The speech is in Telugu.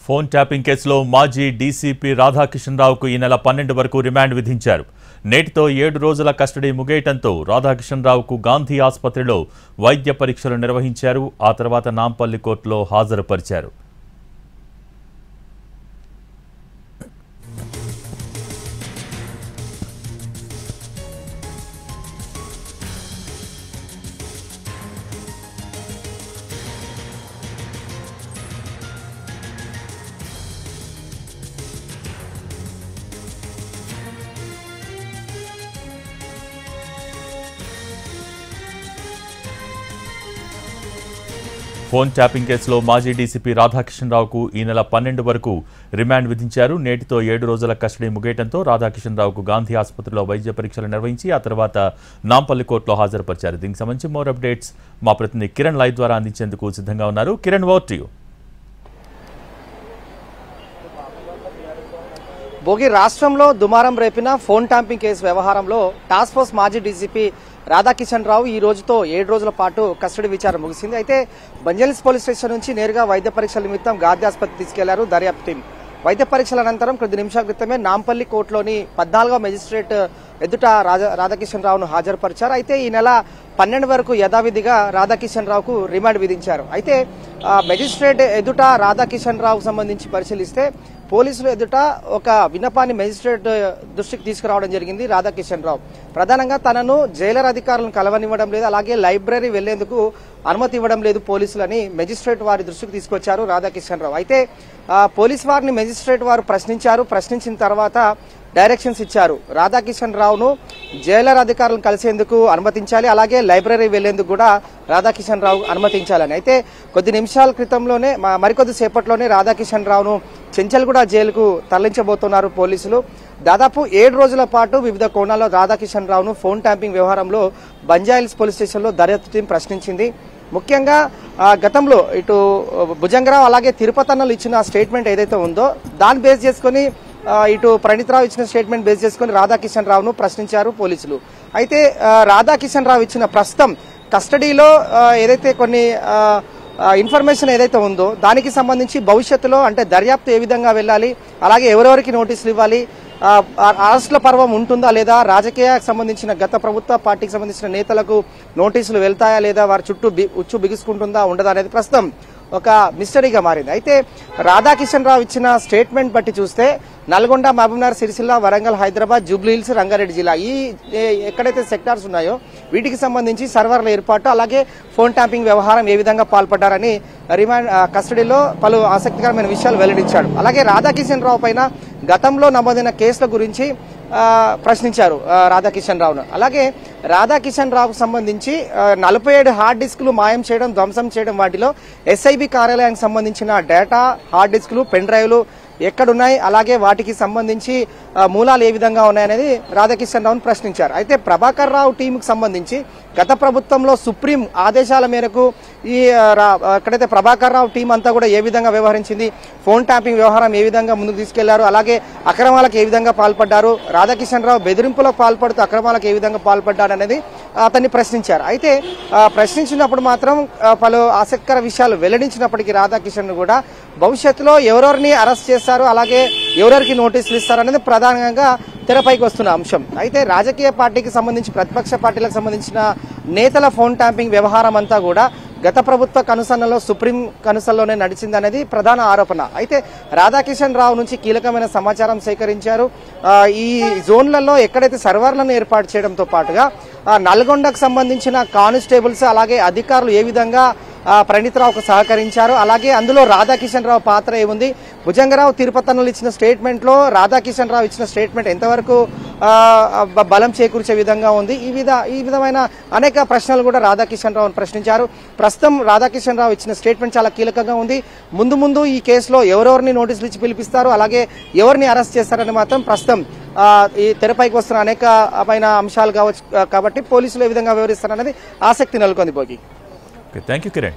ఫోన్ ట్యాపింగ్ కేసులో మాజీ డీసీపీ రాధాకిషన్ రావుకు ఈ నెల 12 వరకు రిమాండ్ విధించారు. నేటితో 7 రోజుల కస్టడీ ముగియటంతో రాధాకిషన్ రావుకు గాంధీ ఆసుపత్రిలో వైద్య పరీక్షలు నిర్వహించారు. ఆ తర్వాత నాంపల్లి కోర్టులో హాజరుపరిచారు. ఫోన్ ట్యాపింగ్ కేసులో మాజీ డీసీపీ రాధాకిషన్ రావుకు ఈ నెల 12 వరకు రిమాండ్ విధించారు. నేటితో 7 రోజుల కస్టడీ ముగియటంతో రాధాకిషన్ రావుకు గాంధీ ఆసుపత్రిలో వైద్య పరీక్షలు నిర్వహించి ఆ తర్వాత నాంపల్లి కోర్టులో హాజరుపరిచారు. దీనికి సంబంధించి మోర్ అప్డేట్స్ మా ప్రతినిధి కిరణ్ లైవ్ ద్వారా అందించేందుకు సిద్ధంగా ఉన్నారు. Kiran, over to you. Bhogi రాష్ట్రంలో దుమారం రేపిన ఫోన్ ట్యాంపింగ్ కేసు వ్యవహారంలో టాస్క్ ఫోర్స్ మాజీ డీసీపీ రాధాకిషన్ రావు ఈ రోజుతో 7 రోజుల పాటు కస్టడీ విచారణ ముగిసింది. అయితే బంజారాహిల్స్ పోలీస్ స్టేషన్ నుంచి నేరుగా వైద్య పరీక్షల నిమిత్తం గాంధీ ఆసుపత్రి తీసుకెళ్లారు దర్యాప్తు టీం. వైద్య పరీక్షల అనంతరం కొద్ది నిమిషాల క్రితమే నాంపల్లి కోర్టులోని 14వ మెజిస్ట్రేట్ ఎదుట రాధాకిషన్ రావును హాజరుపరిచారు. అయితే ఈ నెల 12 వరకు యథావిధిగా రాధాకిషన్ రావుకు రిమాండ్ విధించారు. అయితే మెజిస్ట్రేట్ ఎదుట రాధాకిషన్ రావుకు సంబంధించి పరిశీలిస్తే పోలీసులు ఎదుట ఒక విన్నపాన్ని మెజిస్ట్రేట్ దృష్టికి తీసుకురావడం జరిగింది. రాధాకిషన్ రావు ప్రధానంగా తనను జైలర్ అధికారులను కలవనివ్వడం లేదు, అలాగే లైబ్రరీ వెళ్లేందుకు అనుమతి ఇవ్వడం లేదు పోలీసులని మెజిస్ట్రేట్ వారి దృష్టికి తీసుకొచ్చారు రాధాకిషన్ రావు. అయితే పోలీసు వారిని మెజిస్ట్రేట్ వారు ప్రశ్నించిన తర్వాత డైరెక్షన్స్ ఇచ్చారు. రాధాకిషన్ రావును జైలర్ అధికారులను కలిసేందుకు అనుమతించాలి, అలాగే లైబ్రరీ వెళ్లేందుకు కూడా రాధాకిషన్ రావు అనుమతించాలని. అయితే కొద్ది నిమిషాల క్రితంలోనే మరికొద్ది సేపట్లోనే రాధాకిషన్ రావును చెంచల్గూడ జైలుకు తరలించబోతున్నారు పోలీసులు. దాదాపు 7 రోజుల పాటు వివిధ కోణాల్లో రాధాకిషన్ రావును ఫోన్ ట్యాంపింగ్ వ్యవహారంలో బంజారాహిల్స్ పోలీస్ స్టేషన్లో దర్యాప్తు టీం ప్రశ్నించింది. ముఖ్యంగా గతంలో ఇటు భుజంగరావు అలాగే తిరుపతి అన్నలు ఇచ్చిన స్టేట్మెంట్ ఏదైతే ఉందో దాన్ని బేస్ చేసుకుని ఇటు ప్రణీత్ రావు ఇచ్చిన స్టేట్మెంట్ బేస్ చేసుకుని రాధాకిషన్ రావును ప్రశ్నించారు పోలీసులు. అయితే రాధాకిషన్ రావు ఇచ్చిన ప్రస్తుతం కస్టడీలో ఏదైతే కొన్ని ఇన్ఫర్మేషన్ ఏదైతే ఉందో దానికి సంబంధించి భవిష్యత్తులో అంటే దర్యాప్తు ఏ విధంగా వెళ్ళాలి, అలాగే ఎవరెవరికి నోటీసులు ఇవ్వాలి, అరెస్టుల పర్వం ఉంటుందా లేదా, రాజకీయాలకు సంబంధించిన గత ప్రభుత్వ పార్టీకి సంబంధించిన నేతలకు నోటీసులు వెళ్తాయా లేదా, వారి చుట్టూ ఉచ్చు బిగుసుకుంటుందా ఉండదా అనేది ప్రస్తుతం ఒక మిస్టరీగా మారింది. అయితే రాధాకిషన్ రావు ఇచ్చిన స్టేట్మెంట్ బట్టి చూస్తే నల్గొండ, మహబూబ్నగర్, సిరిసిల్ల, వరంగల్, హైదరాబాద్, జూబ్లీహిల్స్, రంగారెడ్డి జిల్లా ఈ ఎక్కడైతే సెక్టార్స్ ఉన్నాయో వీటికి సంబంధించి సర్వర్ల ఏర్పాటు అలాగే ఫోన్ ట్యాంపింగ్ వ్యవహారం ఏ విధంగా పాల్పడ్డారని రిమాండ్ కస్టడీలో పలు ఆసక్తికరమైన విషయాలు వెల్లడించాడు. అలాగే రాధాకిషన్ రావు పైన గతంలో నమోదైన కేసుల గురించి ప్రశ్నించారు రాధాకిషన్ రావును. అలాగే రాధాకిషన్ రావుకు సంబంధించి 47 హార్డ్ డిస్కులు మాయం చేయడం, ధ్వంసం చేయడం, వాటిలో ఎస్ఐబి కార్యాలయానికి సంబంధించిన డేటా, హార్డ్ డిస్కులు, పెన్ డ్రైవ్లు ఎక్కడున్నాయి, అలాగే వాటికి సంబంధించి మూలాలు ఏ విధంగా ఉన్నాయనేది రాధాకిషన్ రావును ప్రశ్నించారు. అయితే ప్రభాకర్ రావు టీంకు సంబంధించి గత ప్రభుత్వంలో సుప్రీం ఆదేశాల మేరకు ఈ ఎక్కడైతే ప్రభాకర్ రావు టీం అంతా కూడా ఏ విధంగా వ్యవహరించింది, ఫోన్ ట్యాంపింగ్ వ్యవహారం ఏ విధంగా ముందుకు తీసుకెళ్లారు, అలాగే అక్రమాలకు ఏ విధంగా పాల్పడ్డారు, రాధాకిషన్ రావు బెదిరింపులకు పాల్పడుతూ అక్రమాలకు ఏ విధంగా పాల్పడ్డారు అనేది అతన్ని ప్రశ్నించారు. అయితే ప్రశ్నించినప్పుడు మాత్రం పలు ఆసక్తికర విషయాలు వెల్లడించినప్పటికీ రాధాకిషన్ కూడా భవిష్యత్తులో ఎవరెవరిని అరెస్ట్ చేస్తారు, అలాగే ఎవరెవరికి నోటీసులు ఇస్తారు అనేది ప్రధానంగా తెరపైకి వస్తున్న అంశం. అయితే రాజకీయ పార్టీకి సంబంధించి ప్రతిపక్ష పార్టీలకు సంబంధించిన నేతల ఫోన్ ట్యాంపింగ్ వ్యవహారం అంతా కూడా గత ప్రభుత్వ కనుసన్నలో సుప్రీం కనుసన్నలోనే నడిచిందనేది ప్రధాన ఆరోపణ. అయితే రాధాకిషన్ రావు నుంచి కీలకమైన సమాచారం సేకరించారు. ఈ జోన్లలో ఎక్కడైతే సర్వర్లను ఏర్పాటు చేయడంతో పాటుగా నల్గొండకు సంబంధించిన కానిస్టేబుల్స్ అలాగే అధికారులు ఏ విధంగా ప్రణీత్ రావుకు సహకరించారు, అలాగే అందులో రాధాకిషన్ రావు పాత్ర ఏముంది, భుజంగరావు, తిరుపతి అన్నలు ఇచ్చిన స్టేట్మెంట్ లో రాధాకిషన్ రావు ఇచ్చిన స్టేట్మెంట్ ఎంతవరకు బలం చేకూర్చే విధంగా ఉంది, ఈ విధమైన అనేక ప్రశ్నలు కూడా రాధాకిషన్ రావును ప్రశ్నించారు. ప్రస్తుతం రాధాకిషన్ రావు ఇచ్చిన స్టేట్మెంట్ చాలా కీలకంగా ఉంది. ముందు ఈ కేసులో ఎవరెవరిని నోటీసులు ఇచ్చి పిలిపిస్తారు, అలాగే ఎవరిని అరెస్ట్ చేస్తారని మాత్రం ప్రస్తుతం ఈ తెరపైకి వస్తున్న అనేకమైన అంశాలు కావచ్చు. కాబట్టి పోలీసులు ఏ విధంగా వ్యవహరిస్తారనేది ఆసక్తి నెలకొంది. భోగి. Thank you Kiran.